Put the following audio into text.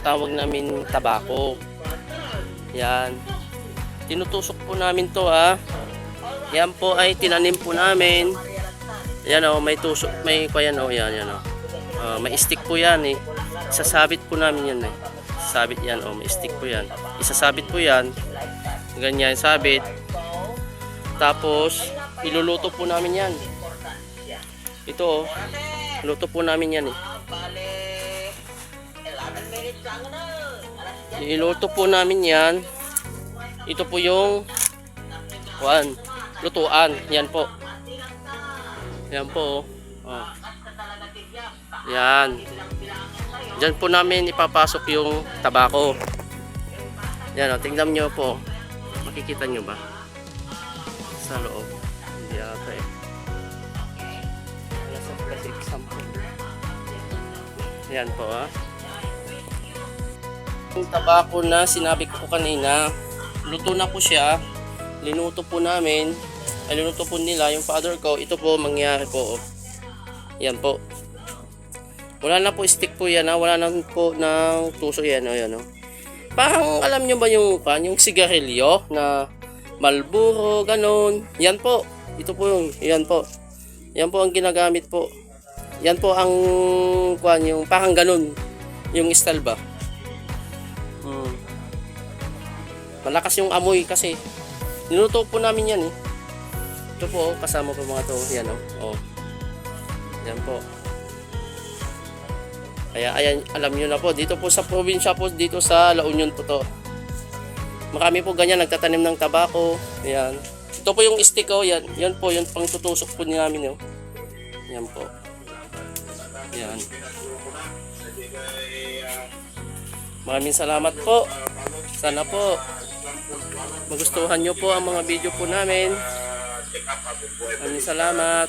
tinatawag namin tabako. Yan. Tinutusok po namin to Yan po ay tinanim po namin. Yan may tusok, may yan yan may stick po yan Isasabit po namin yan Sabit yan may stick po yan. Isasabit po yan. Ganyan sabit. Tapos iluluto po namin yan. Ito luto po namin yan Iluto po namin yan. Ito po yung lutuan. Yan po. Yan po. Yan. Diyan po namin ipapasok yung tabako. Yan tingnan nyo po. Makikita nyo ba? Sa loob. Hindi ata Nasa plus example. Yan po Yung tabako na sinabi ko po kanina, luto na po siya. Linuto po namin. Linuto po nila yung father ko. Ito po mangyari po. Yan po. Wala na po stick po yan Wala na po ng tuso yan Parang alam nyo ba yung sigarilyo na Marlboro, ganon. Yan po. Ito po yan po. Yan po ang ginagamit po. Yan po ang yung parang ganon yung style ba. Malakas yung amoy kasi niluto po namin yan Ito po kasama po mga to. Yan Yan po. Kaya ayan, alam nyo na po, dito po sa probinsya po, dito sa La Union po to. Marami po ganyan nagtatanim ng tabako. Ayan. Ito po yung stick yan. Yan po yung pang tutusok po namin Yan po. Yan. Maraming salamat po. Sana po magustuhan nyo po ang mga video po namin. Maraming salamat.